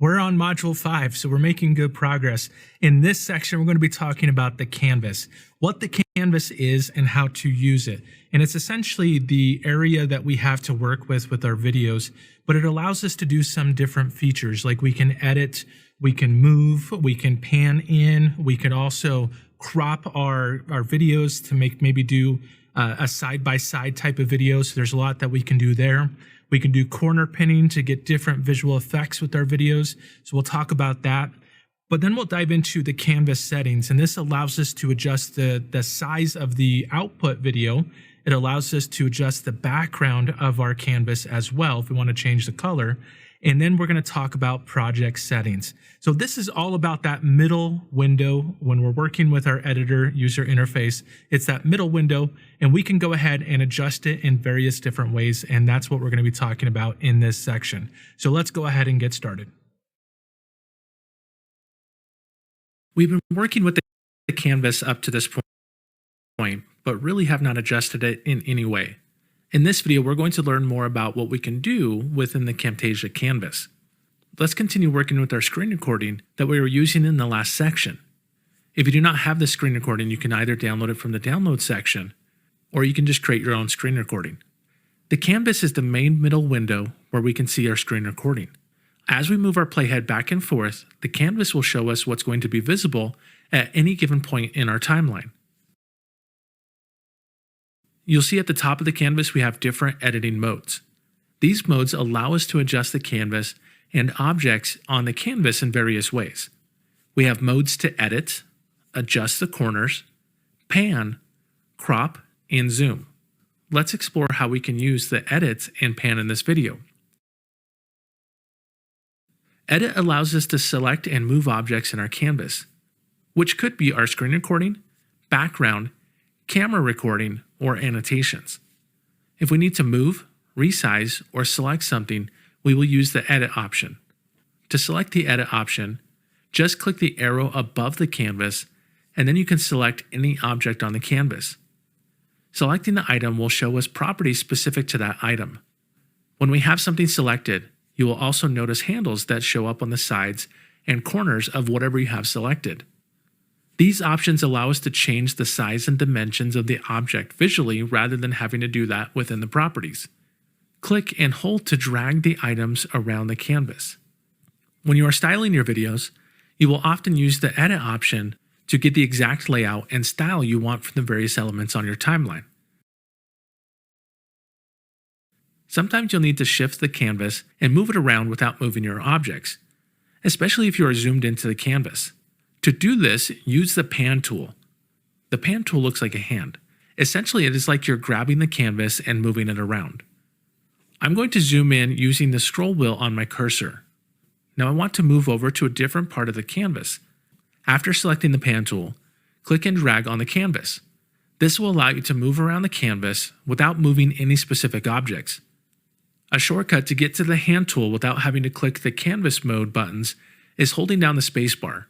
We're on module 5, so we're making good progress. In this section, we're going to be talking about the canvas, what the canvas is and how to use it. And it's essentially the area that we have to work with our videos, but it allows us to do some different features, like we can edit, we can move, we can pan in, we can also crop our videos to maybe do a side-by-side type of video. So there's a lot that we can do there. We can do corner pinning to get different visual effects with our videos. So we'll talk about that. But then we'll dive into the canvas settings. And this allows us to adjust the size of the output video. It allows us to adjust the background of our canvas as well if we want to change the color. And then we're going to talk about project settings. So this is all about that middle window when we're working with our editor user interface. It's that middle window, and we can go ahead and adjust it in various different ways. And that's what we're going to be talking about in this section. So let's go ahead and get started. We've been working with the canvas up to this point, but really have not adjusted it in any way. In this video, we're going to learn more about what we can do within the Camtasia canvas. Let's continue working with our screen recording that we were using in the last section. If you do not have the screen recording, you can either download it from the download section, or you can just create your own screen recording. The canvas is the main middle window where we can see our screen recording. As we move our playhead back and forth, the canvas will show us what's going to be visible at any given point in our timeline. You'll see at the top of the canvas we have different editing modes. These modes allow us to adjust the canvas and objects on the canvas in various ways. We have modes to edit, adjust the corners, pan, crop, and zoom. Let's explore how we can use the edit and pan in this video. Edit allows us to select and move objects in our canvas, which could be our screen recording, background, camera recording, or annotations. If we need to move, resize, or select something, we will use the edit option. To select the edit option, just click the arrow above the canvas, and then you can select any object on the canvas. Selecting the item will show us properties specific to that item. When we have something selected, you will also notice handles that show up on the sides and corners of whatever you have selected. These options allow us to change the size and dimensions of the object visually rather than having to do that within the properties. Click and hold to drag the items around the canvas. When you are styling your videos, you will often use the edit option to get the exact layout and style you want for the various elements on your timeline. Sometimes you'll need to shift the canvas and move it around without moving your objects, especially if you are zoomed into the canvas. To do this, use the pan tool. The pan tool looks like a hand. Essentially, it is like you're grabbing the canvas and moving it around. I'm going to zoom in using the scroll wheel on my cursor. Now I want to move over to a different part of the canvas. After selecting the pan tool, click and drag on the canvas. This will allow you to move around the canvas without moving any specific objects. A shortcut to get to the hand tool without having to click the canvas mode buttons is holding down the spacebar.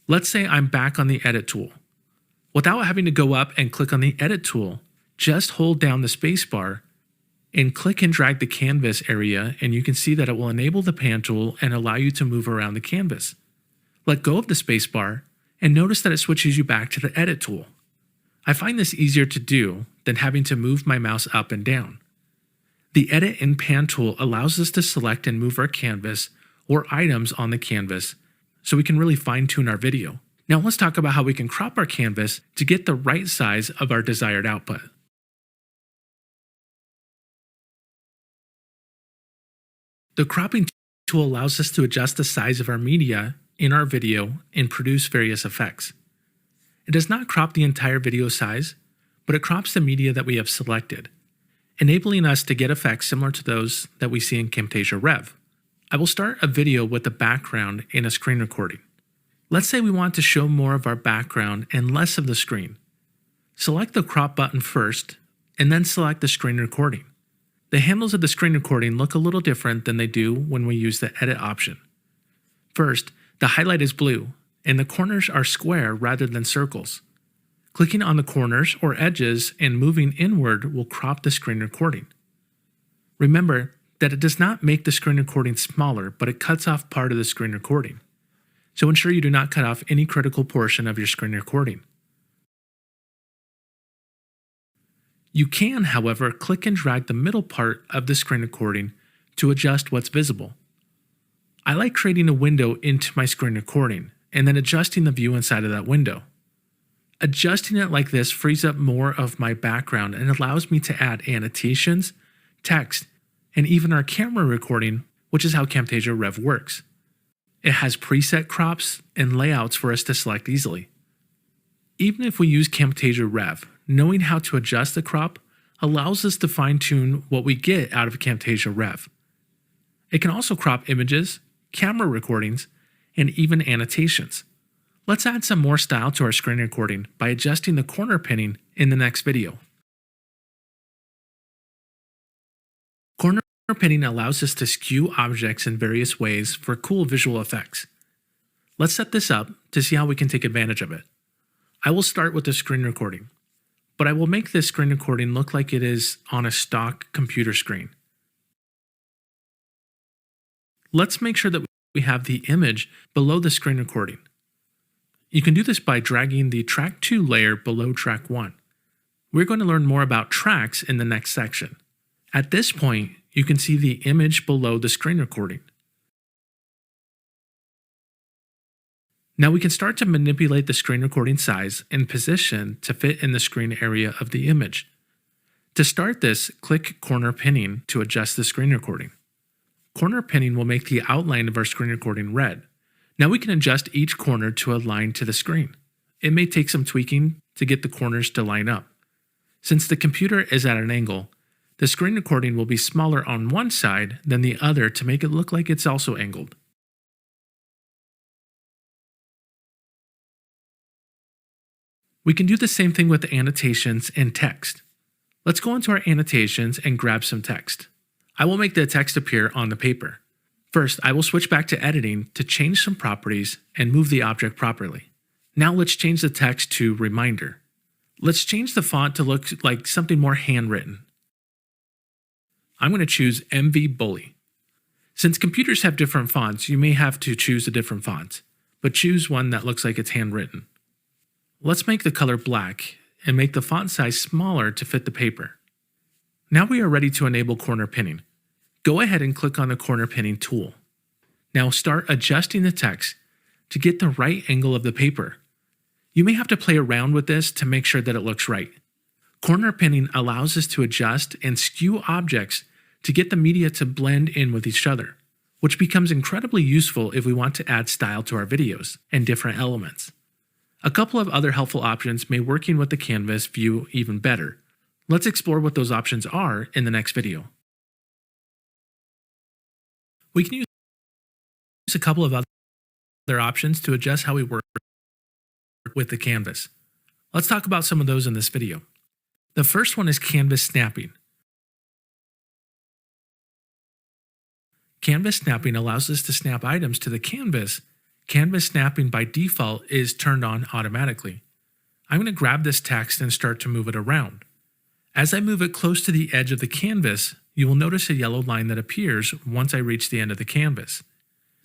Let's say I'm back on the edit tool. Without having to go up and click on the edit tool, just hold down the spacebar and click and drag the canvas area, and you can see that it will enable the pan tool and allow you to move around the canvas. Let go of the spacebar and notice that it switches you back to the edit tool. I find this easier to do than having to move my mouse up and down. The edit and pan tool allows us to select and move our canvas or items on the canvas, so we can really fine-tune our video. Now let's talk about how we can crop our canvas to get the right size of our desired output. The cropping tool allows us to adjust the size of our media in our video and produce various effects. It does not crop the entire video size, but it crops the media that we have selected, enabling us to get effects similar to those that we see in Camtasia Rev. I will start a video with the background in a screen recording. Let's say we want to show more of our background and less of the screen. Select the crop button first, and then select the screen recording. The handles of the screen recording look a little different than they do when we use the edit option. First, the highlight is blue, and the corners are square rather than circles. Clicking on the corners or edges and moving inward will crop the screen recording. Remember that it does not make the screen recording smaller, but it cuts off part of the screen recording. So ensure you do not cut off any critical portion of your screen recording. You can, however, click and drag the middle part of the screen recording to adjust what's visible. I like creating a window into my screen recording and then adjusting the view inside of that window. Adjusting it like this frees up more of my background and allows me to add annotations, text, and even our camera recording, which is how Camtasia Rev works. It has preset crops and layouts for us to select easily. Even if we use Camtasia Rev, knowing how to adjust the crop allows us to fine-tune what we get out of Camtasia Rev. It can also crop images, camera recordings, and even annotations. Let's add some more style to our screen recording by adjusting the corner pinning in the next video. Corner pinning allows us to skew objects in various ways for cool visual effects. Let's set this up to see how we can take advantage of it. I will start with the screen recording, but I will make this screen recording look like it is on a stock computer screen. Let's make sure that we have the image below the screen recording. You can do this by dragging the Track 2 layer below Track 1. We're going to learn more about tracks in the next section. At this point, you can see the image below the screen recording. Now we can start to manipulate the screen recording size and position to fit in the screen area of the image. To start this, click Corner Pinning to adjust the screen recording. Corner pinning will make the outline of our screen recording red. Now we can adjust each corner to align to the screen. It may take some tweaking to get the corners to line up. Since the computer is at an angle, the screen recording will be smaller on one side than the other to make it look like it's also angled. We can do the same thing with the annotations and text. Let's go into our annotations and grab some text. I will make the text appear on the paper. First, I will switch back to editing to change some properties and move the object properly. Now let's change the text to Reminder. Let's change the font to look like something more handwritten. I'm going to choose MV Bully. Since computers have different fonts, you may have to choose a different font, but choose one that looks like it's handwritten. Let's make the color black and make the font size smaller to fit the paper. Now we are ready to enable corner pinning. Go ahead and click on the corner pinning tool. Now start adjusting the text to get the right angle of the paper. You may have to play around with this to make sure that it looks right. Corner pinning allows us to adjust and skew objects to get the media to blend in with each other, which becomes incredibly useful if we want to add style to our videos and different elements. A couple of other helpful options make working with the canvas view even better. Let's explore what those options are in the next video. We can use a couple of other options to adjust how we work with the canvas. Let's talk about some of those in this video. The first one is canvas snapping. Canvas snapping allows us to snap items to the canvas. Canvas snapping by default is turned on automatically. I'm going to grab this text and start to move it around. As I move it close to the edge of the canvas, you will notice a yellow line that appears once I reach the end of the canvas.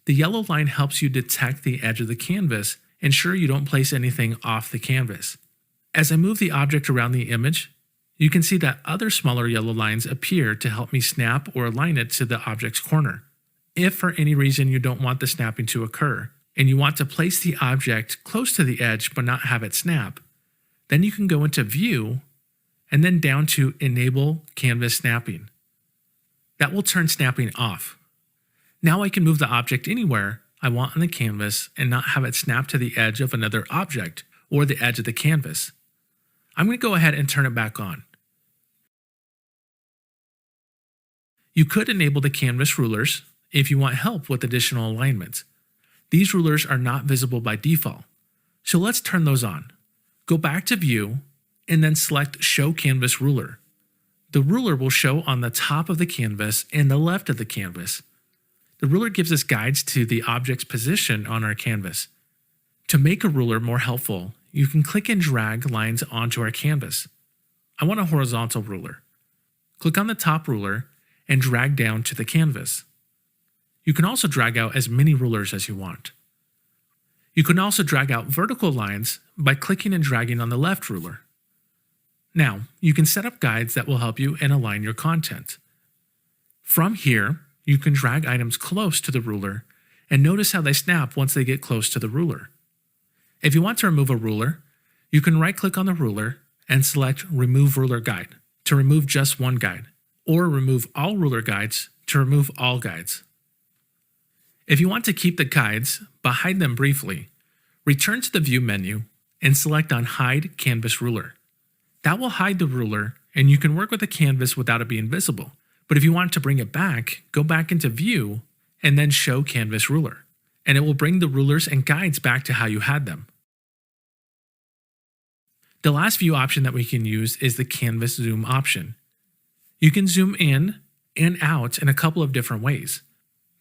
The yellow line helps you detect the edge of the canvas, ensure you don't place anything off the canvas. As I move the object around the image, you can see that other smaller yellow lines appear to help me snap or align it to the object's corner. If for any reason you don't want the snapping to occur, and you want to place the object close to the edge but not have it snap, then you can go into View and then down to Enable Canvas Snapping. That will turn snapping off. Now I can move the object anywhere I want on the canvas and not have it snap to the edge of another object or the edge of the canvas. I'm going to go ahead and turn it back on. You could enable the canvas rulers if you want help with additional alignments. These rulers are not visible by default, so let's turn those on. Go back to View and then select Show Canvas Ruler. The ruler will show on the top of the canvas and the left of the canvas. The ruler gives us guides to the object's position on our canvas. To make a ruler more helpful, you can click and drag lines onto our canvas. I want a horizontal ruler. Click on the top ruler and drag down to the canvas. You can also drag out as many rulers as you want. You can also drag out vertical lines by clicking and dragging on the left ruler. Now, you can set up guides that will help you and align your content. From here, you can drag items close to the ruler and notice how they snap once they get close to the ruler. If you want to remove a ruler, you can right-click on the ruler and select Remove Ruler Guide to remove just one guide, or Remove All Ruler Guides to remove all guides. If you want to keep the guides but hide them briefly, return to the View menu and select on Hide Canvas Ruler. That will hide the ruler and you can work with the canvas without it being visible. But if you want to bring it back, go back into View and then Show Canvas Ruler, and it will bring the rulers and guides back to how you had them. The last view option that we can use is the Canvas Zoom option. You can zoom in and out in a couple of different ways.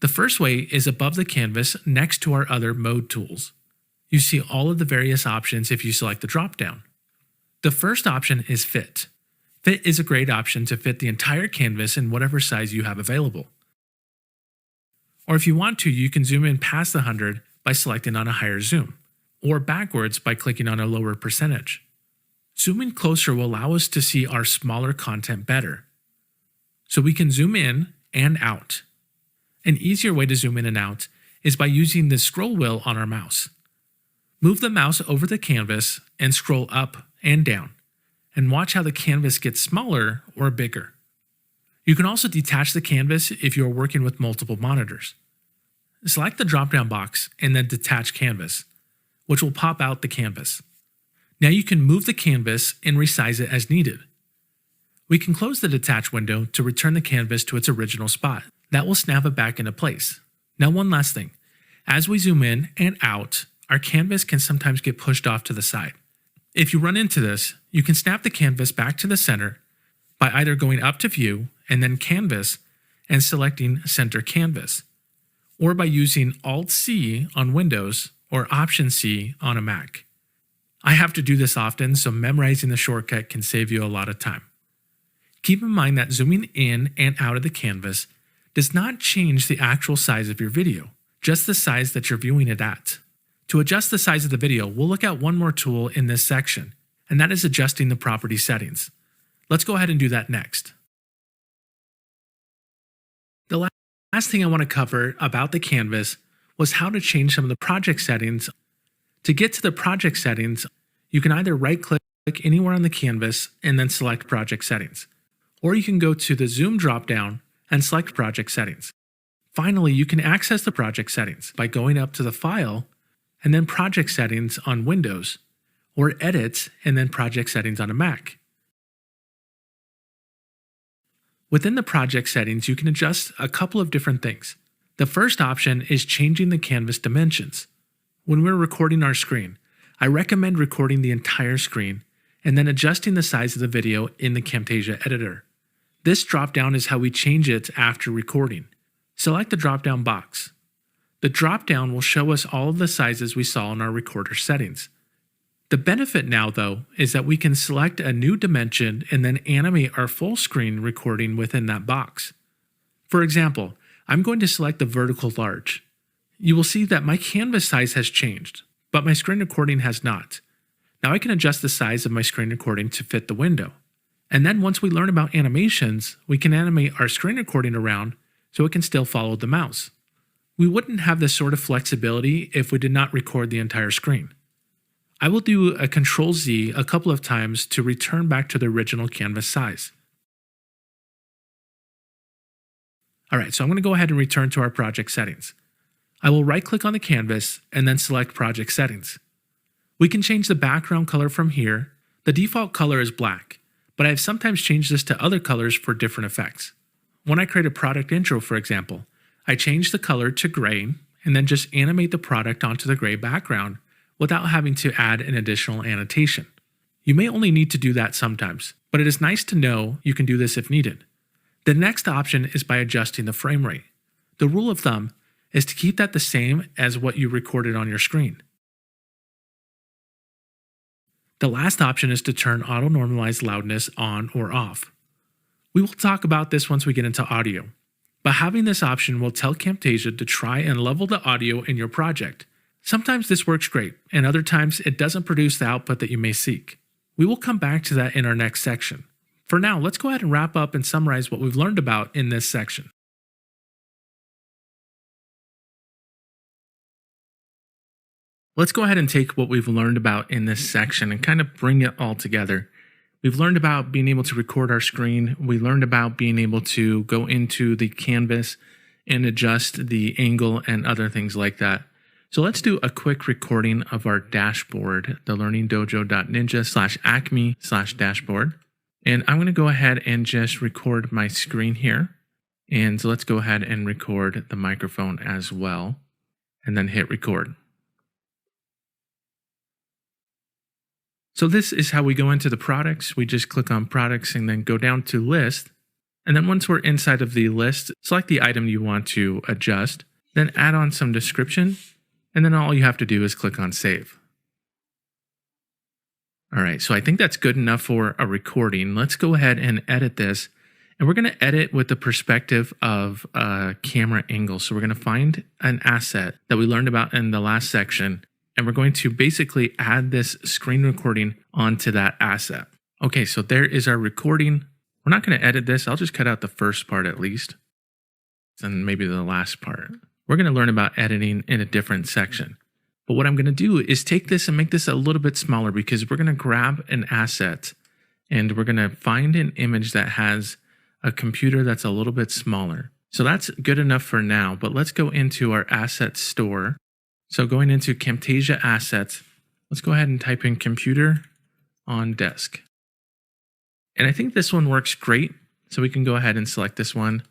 The first way is above the canvas next to our other mode tools. You see all of the various options if you select the drop-down. The first option is Fit. Fit is a great option to fit the entire canvas in whatever size you have available. Or if you want to, you can zoom in past the 100 by selecting on a higher zoom, or backwards by clicking on a lower percentage. Zooming closer will allow us to see our smaller content better. So we can zoom in and out. An easier way to zoom in and out is by using the scroll wheel on our mouse. Move the mouse over the canvas and scroll up and down, and watch how the canvas gets smaller or bigger. You can also detach the canvas if you are working with multiple monitors. Select the drop-down box and then Detach Canvas, which will pop out the canvas. Now you can move the canvas and resize it as needed. We can close the Detach window to return the canvas to its original spot. That will snap it back into place. Now one last thing. As we zoom in and out, our canvas can sometimes get pushed off to the side. If you run into this, you can snap the canvas back to the center by either going up to View and then Canvas and selecting Center Canvas, or by using Alt-C on Windows or Option-C on a Mac. I have to do this often, so memorizing the shortcut can save you a lot of time. Keep in mind that zooming in and out of the canvas does not change the actual size of your video, just the size that you're viewing it at. To adjust the size of the video, we'll look at one more tool in this section, and that is adjusting the property settings. Let's go ahead and do that next. The last thing I want to cover about the canvas was how to change some of the project settings. To get to the project settings, you can either right-click anywhere on the canvas and then select Project Settings, or you can go to the Zoom drop-down and select Project Settings. Finally, you can access the project settings by going up to the File and then Project Settings on Windows, or Edit and then Project Settings on a Mac. Within the project settings, you can adjust a couple of different things. The first option is changing the canvas dimensions. When we're recording our screen, I recommend recording the entire screen and then adjusting the size of the video in the Camtasia editor. This drop-down is how we change it after recording. Select the drop-down box. The drop-down will show us all of the sizes we saw in our recorder settings. The benefit now, though, is that we can select a new dimension and then animate our full screen recording within that box. For example, I'm going to select the vertical large. You will see that my canvas size has changed, but my screen recording has not. Now I can adjust the size of my screen recording to fit the window. And then once we learn about animations, we can animate our screen recording around so it can still follow the mouse. We wouldn't have this sort of flexibility if we did not record the entire screen. I will do a Ctrl-Z a couple of times to return back to the original canvas size. Alright, so I'm going to go ahead and return to our project settings. I will right-click on the canvas and then select Project Settings. We can change the background color from here. The default color is black, but I have sometimes changed this to other colors for different effects. When I create a product intro, for example, I change the color to gray and then just animate the product onto the gray background without having to add an additional annotation. You may only need to do that sometimes, but it is nice to know you can do this if needed. The next option is by adjusting the frame rate. The rule of thumb is to keep that the same as what you recorded on your screen. The last option is to turn auto normalize loudness on or off. We will talk about this once we get into audio, but having this option will tell Camtasia to try and level the audio in your project. Sometimes this works great, and other times it doesn't produce the output that you may seek. We will come back to that in our next section. For now, let's go ahead and wrap up and summarize what we've learned about in this section. Let's go ahead and take what we've learned about in this section and kind of bring it all together. We've learned about being able to record our screen. We learned about being able to go into the canvas and adjust the angle and other things like that. So let's do a quick recording of our dashboard, the learningdojo.ninja/acme/dashboard. And I'm going to go ahead and just record my screen here. And so let's go ahead and record the microphone as well, and then hit record. So this is how we go into the products. We just click on products and then go down to list. And then once we're inside of the list, select the item you want to adjust, then add on some description. And then all you have to do is click on save. All right, so I think that's good enough for a recording. Let's go ahead and edit this. And we're going to edit with the perspective of a camera angle. So we're going to find an asset that we learned about in the last section. And we're going to basically add this screen recording onto that asset. Okay, so there is our recording. We're not going to edit this. I'll just cut out the first part at least, and maybe the last part. We're going to learn about editing in a different section. But what I'm going to do is take this and make this a little bit smaller, because we're going to grab an asset and we're going to find an image that has a computer that's a little bit smaller. So that's good enough for now, but let's go into our asset store. So going into Camtasia Assets, let's go ahead and type in computer on desk. And I think this one works great. So we can go ahead and select this one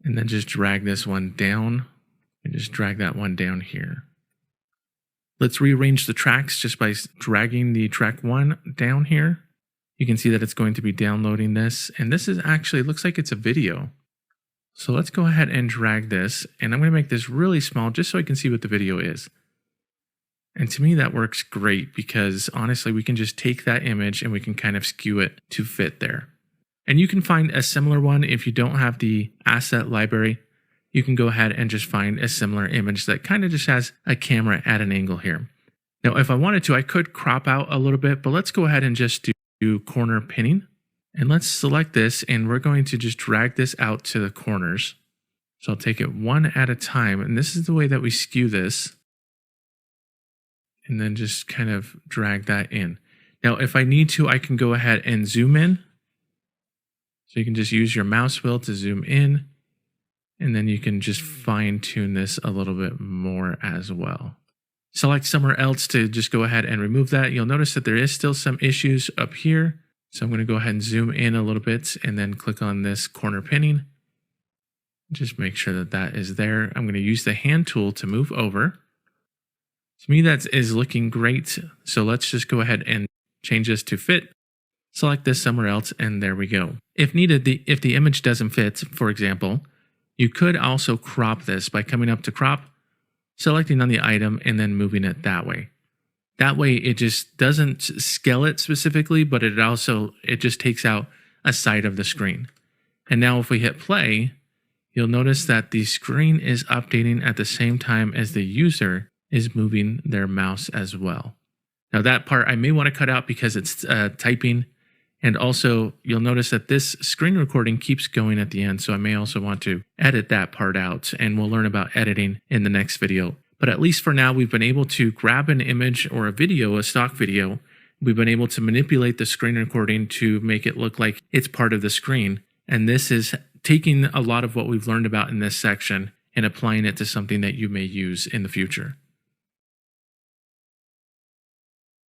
and then just drag this one down and just drag that one down here. Let's rearrange the tracks just by dragging the track 1 down here. You can see that it's going to be downloading this. And this is actually, looks like it's a video. So let's go ahead and drag this, and I'm going to make this really small just so I can see what the video is. And to me, that works great, because honestly, we can just take that image and we can kind of skew it to fit there. And you can find a similar one if you don't have the asset library. You can go ahead and just find a similar image that kind of just has a camera at an angle here. Now, if I wanted to, I could crop out a little bit, but let's go ahead and just do corner pinning. And let's select this, and we're going to just drag this out to the corners. So I'll take it one at a time, and this is the way that we skew this. And then just kind of drag that in. Now, if I need to, I can go ahead and zoom in. So you can just use your mouse wheel to zoom in, and then you can just fine tune this a little bit more as well. Select somewhere else to just go ahead and remove that. You'll notice that there is still some issues up here. So I'm going to go ahead and zoom in a little bit and then click on this corner pinning. Just make sure that that is there. I'm going to use the hand tool to move over. To me, that is looking great. So let's just go ahead and change this to fit. Select this somewhere else, and there we go. If needed, if the image doesn't fit, for example, you could also crop this by coming up to crop, selecting on the item, and then moving it that way. That way, it just doesn't scale it specifically, but it just takes out a side of the screen. And now if we hit play, you'll notice that the screen is updating at the same time as the user is moving their mouse as well. Now that part I may want to cut out because it's typing. And also, you'll notice that this screen recording keeps going at the end. So I may also want to edit that part out, and we'll learn about editing in the next video. But at least for now, we've been able to grab an image or a video, a stock video. We've been able to manipulate the screen recording to make it look like it's part of the screen. And this is taking a lot of what we've learned about in this section and applying it to something that you may use in the future.